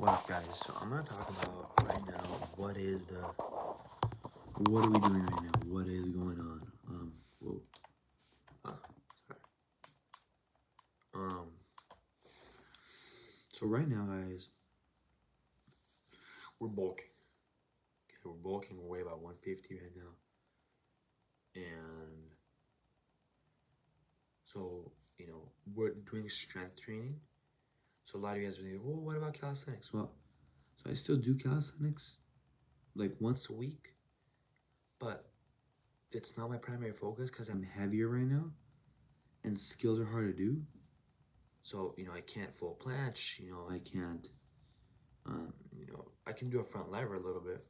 What up, guys? So I'm gonna talk about right now what are we doing right now? What is going on? Whoa. Sorry. Um, so right now, guys, we're bulking. Okay, we're bulking. We weigh about 150 right now, and so we're doing strength training. So a lot of you guys will be like, "Oh, what about calisthenics?" Well, so I still do calisthenics like once a week, but it's not my primary focus because I'm heavier right now, and skills are hard to do. So, I can't full planche, I can't, I can do a front lever a little bit.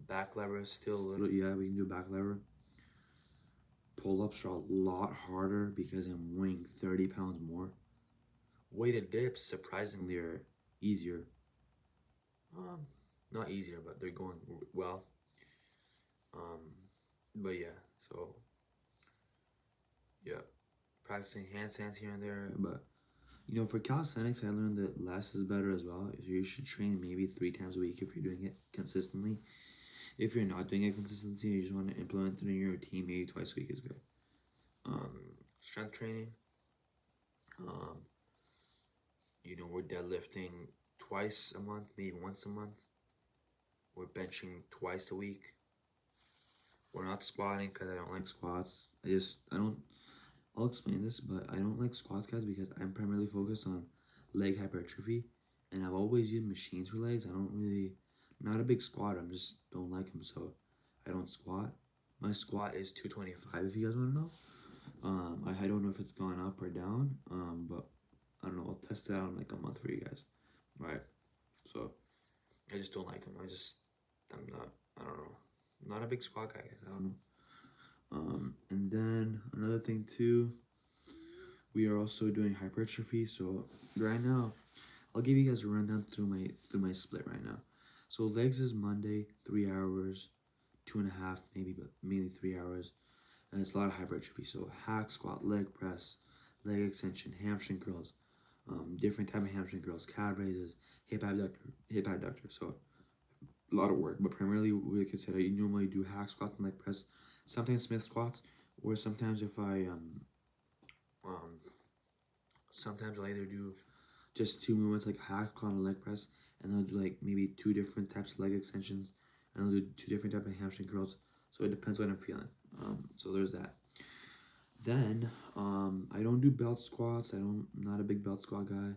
Back lever is still a little, yeah, we can do a back lever. Pull-ups are a lot harder because I'm weighing 30 pounds more. Weighted dips, surprisingly, are easier. Not easier, but they're going well. But yeah, so, yeah, practicing handstands here and there, but for calisthenics, I learned that less is better as well. So you should train maybe 3 times a week if you're doing it consistently. If you're not doing it consistently, you just want to implement it in your routine, maybe twice a week is good. Strength training. We're deadlifting twice a month, maybe once a month. We're benching twice a week. We're not squatting because I don't like squats. I'll explain this, but I don't like squats, guys, because I'm primarily focused on leg hypertrophy, and I've always used machines for legs. Not a big squatter. I just don't like them, so I don't squat. My squat is 225, if you guys want to know. I don't know if it's gone up or down, but I don't know. I'll test it out in like a month for you guys. Right. So I just don't like them. I don't know. I'm not a big squat guy, guys. I don't know. And then another thing too, we are also doing hypertrophy. So right now, I'll give you guys a rundown through my split right now. So legs is Monday, 3 hours, 2.5 maybe, but mainly 3 hours, and it's a lot of hypertrophy. So hack, squat, leg press, leg extension, hamstring curls, different type of hamstring curls, calf raises, hip abductor. So a lot of work, but primarily we consider you normally do hack squats and leg press, sometimes Smith squats, or sometimes if I sometimes I'll either do just 2 movements like hack squat and leg press, and I'll do like maybe 2 different types of leg extensions, and I'll do 2 different types of hamstring curls. So it depends what I'm feeling. So there's that. Then I don't do belt squats. I'm not a big belt squat guy.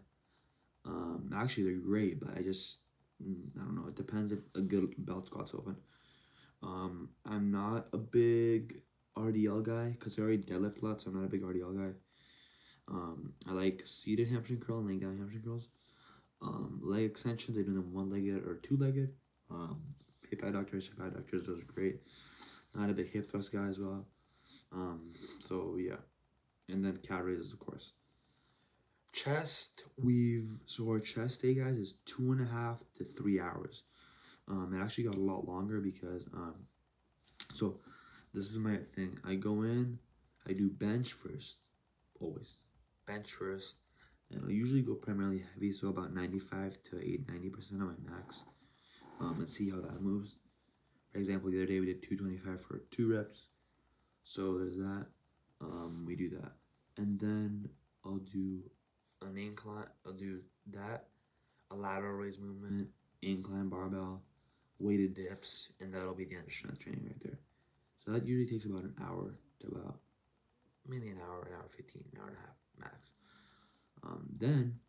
Actually they're great, but I don't know. It depends if a good belt squat's open. I'm not a big RDL guy because I already deadlift a lot, so I'm not a big RDL guy. I like seated hamstring curl and laying down hamstring curls. Leg extensions, I do them one-legged or two-legged. Hip adductors, those are great. Not a big hip thrust guy as well. So yeah, and then calf raises, of course. Chest, so our chest day, guys, is 2.5 to 3 hours. It actually got a lot longer because so this is my thing. I go in, I do bench first, always bench first, and I usually go primarily heavy, so about 95 to 90% of my max, and see how that moves. For example, the other day we did 225 for 2 reps, so there's that. We do that, and then I'll do an incline. I'll do that, a lateral raise movement, incline barbell, weighted dips, and that'll be the end of strength training right there. So that usually takes about an hour to about maybe an hour 15, an hour and a half max. Then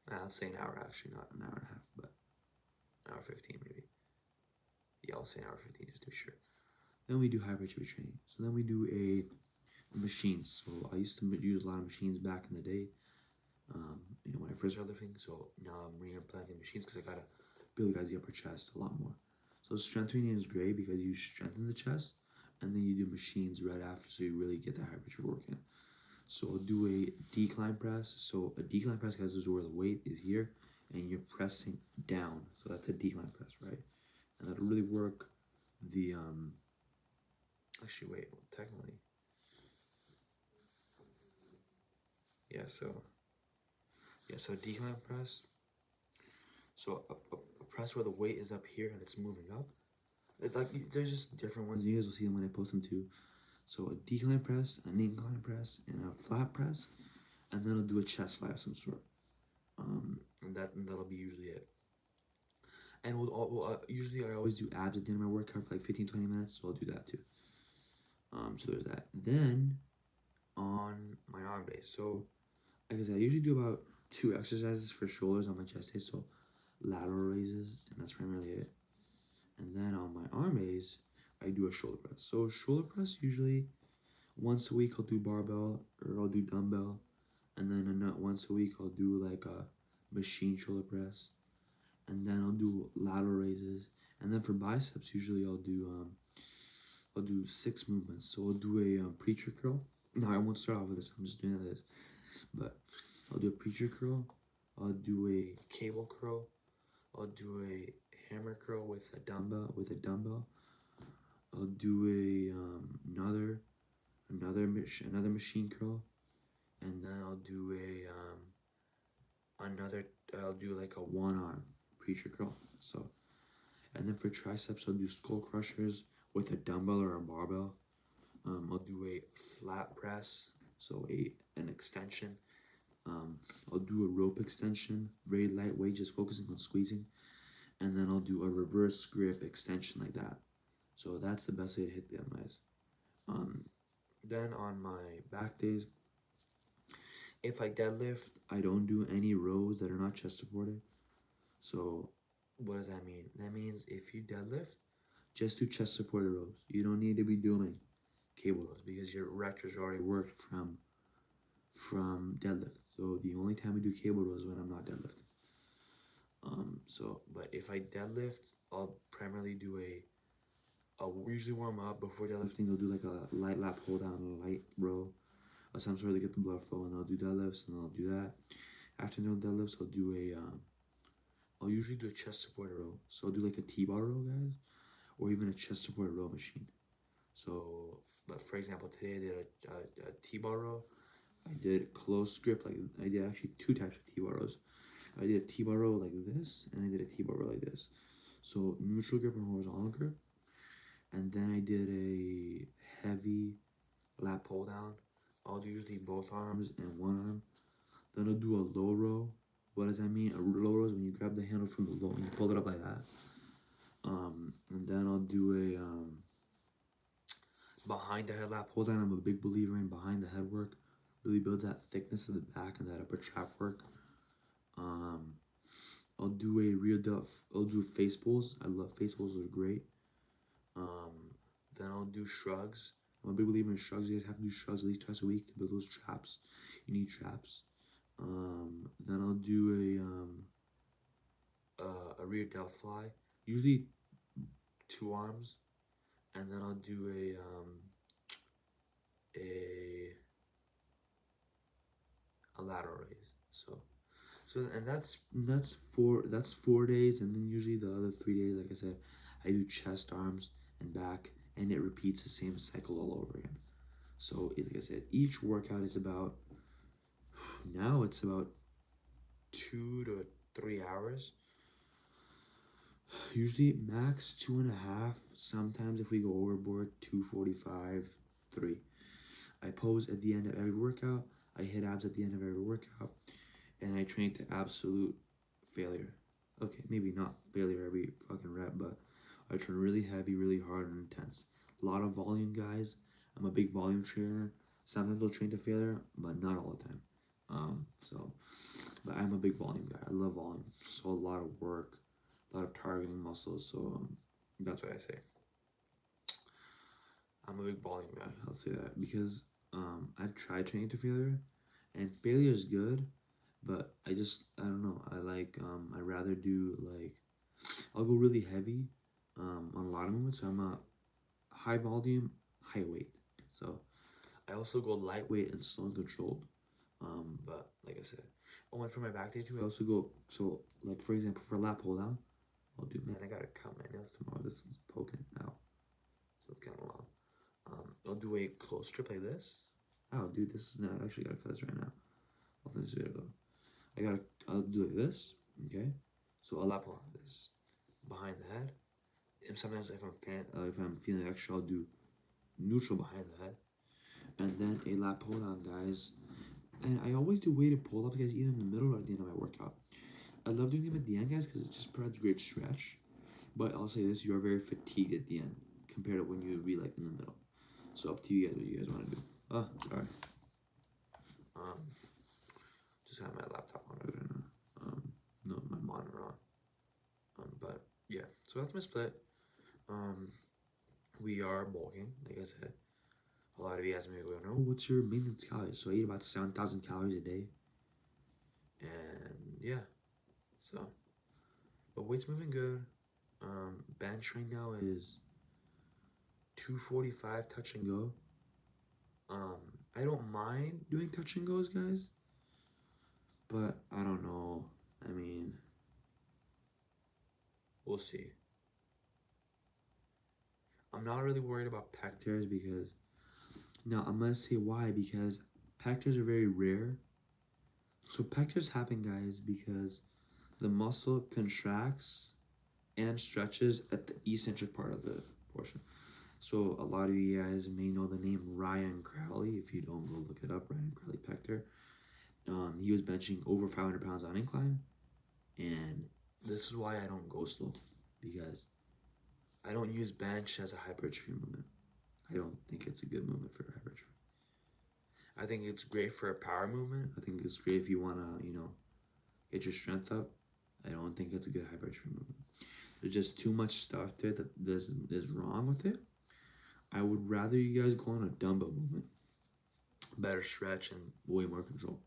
I'll say an hour, actually, not an hour and a half, but an hour 15 maybe. Yeah, I'll say an hour 15 just to be sure. Then we do hypertrophy training. So then we do a machines. So I used to use a lot of machines back in the day. When I first started lifting. So now I'm re-implanting machines because I gotta build guys the upper chest a lot more. So strength training is great because you strengthen the chest, and then you do machines right after, so you really get that hypertrophy work in. So I'll do a decline press. So a decline press, guys, is where the weight is here, and you're pressing down. So that's a decline press, right? And that'll really work the actually wait, well, technically. Yeah, so decline press. So a press where the weight is up here and it's moving up. There's just different ones. You guys will see them when I post them too. So a decline press, an incline press, and a flat press, and then I'll do a chest fly of some sort. And that'll be usually it. And usually I always do abs at the end of my workout for like 15-20 minutes, so I'll do that too. So there's that. Then on my arm day, so like I said, I usually do about 2 exercises for shoulders on my chest day, so lateral raises, and that's primarily it. And then on my arm days, I do a shoulder press. So shoulder press usually once a week I'll do barbell or I'll do dumbbell, and then once a week I'll do like a machine shoulder press, and then I'll do lateral raises, and then for biceps usually I'll do 6 movements. So I'll do a preacher curl. No, I won't start off with this. I'm just doing this, but I'll do a preacher curl. I'll do a cable curl. I'll do a hammer curl with a dumbbell. I'll do another machine curl, and then I'll do I'll do like a 1-arm preacher curl. So, and then for triceps, I'll do skull crushers with a dumbbell or a barbell. I'll do a flat press, so an extension. I'll do a rope extension, very lightweight, just focusing on squeezing. And then I'll do a reverse grip extension like that. So that's the best way to hit them, guys. Then on my back days, if I deadlift, I don't do any rows that are not chest supported. So what does that mean? That means if you deadlift, just do chest supported rows. You don't need to be doing cable rows because your rectors already worked from deadlift. So the only time we do cable rows is when I'm not deadlifting. But if I deadlift, I'll primarily do I'll usually warm up before deadlifting. I'll do like a light lat pull down, a light row of some sort to get the blood flow, and I'll do deadlifts, and I'll do that. After deadlifts, I'll usually do a chest supported row. So I'll do like a T-bar row, guys, or even a chest supported row machine. So, but for example, today I did a T-bar row. I did close grip, like I did actually 2 types of T-bar rows. I did a T-bar row like this, and I did a T-bar row like this. So neutral grip and horizontal grip. And then I did a heavy lat pull down. I'll do usually both arms and 1 arm. Then I'll do a low row. What does that mean? A low row is when you grab the handle from the low and you pull it up like that. And then I'll do a behind the head lat pull down. I'm a big believer in behind the head work. Really builds that thickness of the back and that upper trap work. I'll do I'll do face pulls. I love face pulls, are great. Then I'll do shrugs. I'm a big believer in shrugs. You guys have to do shrugs at least twice a week to build those traps. You need traps. Then I'll do a rear delt fly. Usually 2 arms. And then I'll do a lateral raise. And that's 4 days, and then usually the other 3 days, like I said, I do chest, arms, and back, and it repeats the same cycle all over again. So like I said, each workout is about 2 to 3 hours. Usually max 2.5. Sometimes if we go overboard, 2:45, 3. I pose at the end of every workout. I hit abs at the end of every workout, and I train to absolute failure. Okay, maybe not failure every fucking rep, but I train really heavy, really hard, and intense. A lot of volume, guys. I'm a big volume trainer. Sometimes I'll train to failure, but not all the time. But I'm a big volume guy. I love volume. So a lot of work, a lot of targeting muscles. So that's what I say. I'm a big volume guy. I'll say that because I've tried training to failure, and failure is good, but I don't know. I rather do I'll go really heavy on a lot of movements. So I'm a high volume, high weight. So I also go lightweight and slow and controlled. But like I said, for my back day too, I also go, so like for example, for a lat pull down, I'll do, man, I gotta cut my nails tomorrow. This one's poking out, so it's kind of long. I'll do a close strip like this. Oh, dude, this is not, I actually gotta cut this right now. I'll finish the video. I'll do like this, okay? So a lat pull down is behind the head. And sometimes if I'm feeling extra, I'll do neutral behind the head, and then a lat pull down, guys. And I always do weighted pull ups, guys, either in the middle or at the end of my workout. I love doing them at the end, guys, because it just provides a great stretch. But I'll say this: you are very fatigued at the end compared to when you would be like in the middle. So up to you guys what you guys want to do. Oh, sorry. Um, just have my laptop on right now. No, my monitor on. But yeah, so that's my split. We are bulking, like I said. A lot of you guys may be wondering, oh, what's your maintenance calories? So I eat about 7,000 calories a day. And yeah, so, but weight's moving good. Bench right now is 245 touch and go. I don't mind doing touch and goes, guys, but I don't know. I mean, we'll see. I'm not really worried about pec tears because, now I'm gonna say why, because pec tears are very rare. So pec tears happen, guys, because the muscle contracts and stretches at the eccentric part of the portion. So a lot of you guys may know the name Ryan Crowley. If you don't, go look it up. Ryan Crowley pector. He was benching over 500 pounds on incline, and this is why I don't go slow, because I don't use bench as a hypertrophy movement. I don't think it's a good movement for hypertrophy. I think it's great for a power movement. I think it's great if you want to, get your strength up. I don't think it's a good hypertrophy movement. There's just too much stuff there that is wrong with it. I would rather you guys go on a dumbbell movement. Better stretch and way more control.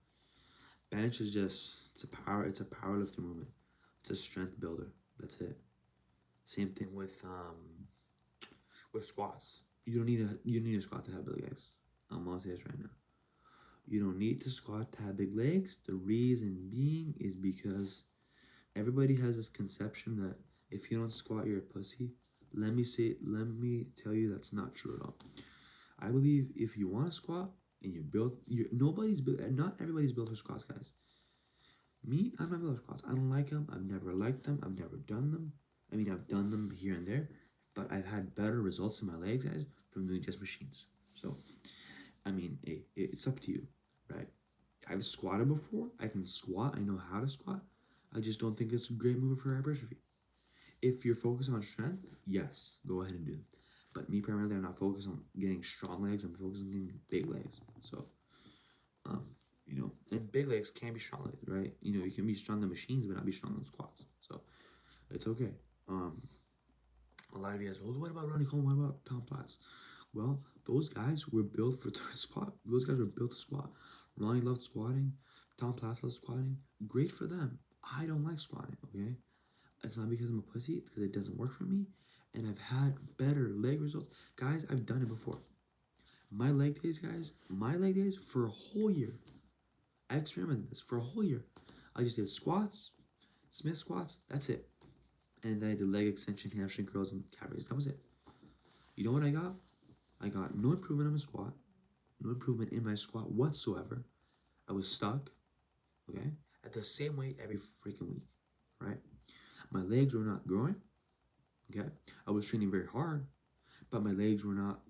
Bench is just it's a powerlifting movement. It's a strength builder. That's it. Same thing with squats. You don't need a squat to have big legs. I'm gonna say this right now. You don't need to squat to have big legs. The reason being is because everybody has this conception that if you don't squat, you're a pussy. Let me tell you that's not true at all. I believe if you want to squat and not everybody's built for squats, guys. Me, I'm not built for squats. I don't like them. I've never liked them. I've never done them. I mean, I've done them here and there, but I've had better results in my legs, guys, from doing just machines. So, I mean, hey, it's up to you, right? I've squatted before. I can squat. I know how to squat. I just don't think it's a great movement for hypertrophy. If you're focused on strength, yes, go ahead and do it. But me primarily, I'm not focused on getting strong legs. I'm focused on getting big legs. So, and big legs can be strong legs, right? You can be strong on machines, but not be strong on squats. So, it's okay. A lot of you guys, well, what about Ronnie Coleman? What about Tom Platz? Well, those guys were built for squat. Those guys were built to squat. Ronnie loved squatting. Tom Platz loved squatting. Great for them. I don't like squatting, okay? It's not because I'm a pussy. It's because it doesn't work for me. And I've had better leg results. Guys, I've done it before. My leg days, guys, for a whole year. I experimented this for a whole year. I just did squats, Smith squats, that's it. And then I did leg extension, hamstring curls, and calf raises. That was it. You know what I got? I got no improvement on my squat, no improvement in my squat whatsoever. I was stuck, okay, at the same weight every freaking week, right? My legs were not growing, okay? I was training very hard, but my legs were not,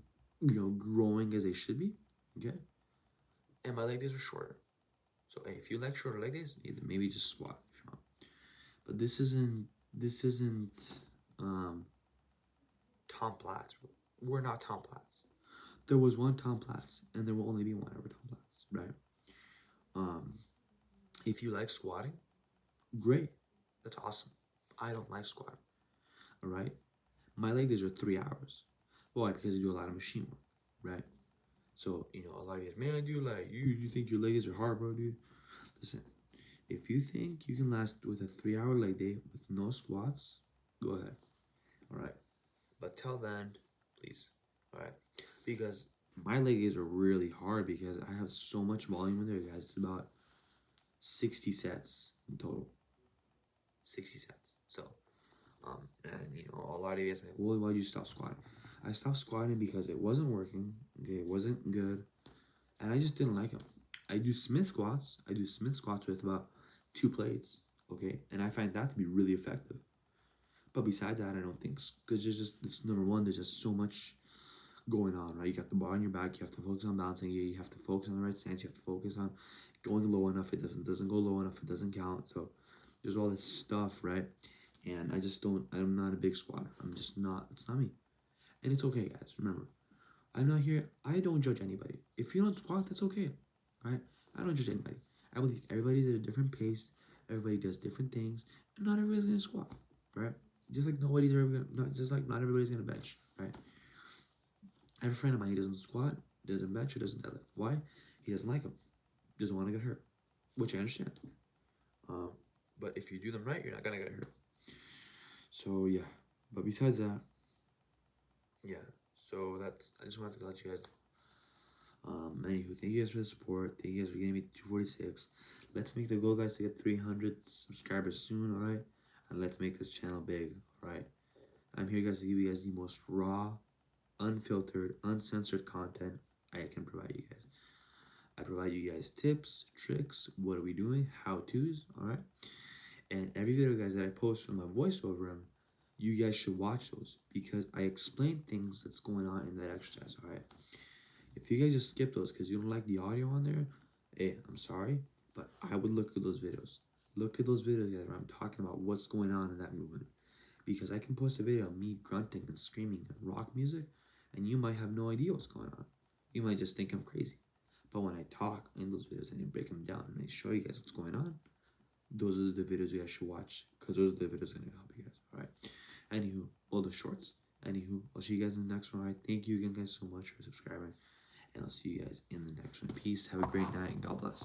growing as they should be, okay? And my leg days were shorter. So hey, if you like shorter leg days, maybe just squat if you want. But this isn't Tom Platz. We're not Tom Platz. There was one Tom Platz, and there will only be one ever Tom Platz, right? If you like squatting, great. That's awesome. I don't like squatting. All right? My leg days are 3 hours. Why? Because I do a lot of machine work, right? So, a lot of you guys, man, dude, like, you think your leg days are hard, bro, dude? Listen, if you think you can last with a 3-hour leg day with no squats, go ahead. All right? But till then, please. All right? Because my leg days are really hard because I have so much volume in there, guys. It's about 60 sets in total. 60 sets. So, and a lot of you guys may, well, why'd you stop squatting? I stopped squatting because it wasn't working. Okay, it wasn't good, and I just didn't like them. I do Smith squats. with about 2 plates. Okay, and I find that to be really effective. But besides that, I don't think, because there's just, it's number one, there's just so much going on, right? You got the bar on your back, you have to focus on balancing it, you have to focus on the right stance, you have to focus on going low enough, it doesn't go low enough, it doesn't count. So there's all this stuff, right? And I'm not a big squatter. I'm just not, it's not me. And it's okay, guys. Remember, I'm not here, I don't judge anybody. If you don't squat, that's okay, right? I don't judge anybody. I believe everybody's at a different pace, everybody does different things, and not everybody's gonna squat, right? Just like nobody's ever gonna, not just like not everybody's gonna bench, right? I have a friend of mine, he doesn't squat, doesn't bench, or doesn't deadlift. Why? He doesn't like them. Doesn't want to get hurt, which I understand. Um, but if you do them right, you're not gonna get hurt. So yeah. But besides that, yeah. So that's, I just wanted to let you guys know. Anywho, thank you guys for the support. Thank you guys for getting me to 246. Let's make the goal, guys, to get 300 subscribers soon, alright? And let's make this channel big, alright? I'm here, guys, to give you guys the most raw, unfiltered, uncensored content I can provide you guys. I provide you guys tips, tricks, what are we doing, how-tos, alright? And every video, guys, that I post with my voiceover them, you guys should watch those because I explain things that's going on in that exercise, alright? If you guys just skip those because you don't like the audio on there, hey, I'm sorry, but I would look at those videos. Look at those videos, guys, where I'm talking about what's going on in that movement. Because I can post a video of me grunting and screaming and rock music, and you might have no idea what's going on. You might just think I'm crazy. But when I talk in those videos and I break them down and I show you guys what's going on, those are the videos you guys should watch because those are the videos that are going to help you guys. Alright. Anywho, all the shorts. Anywho, I'll see you guys in the next one. Alright. Thank you again, guys, so much for subscribing. And I'll see you guys in the next one. Peace. Have a great night and God bless.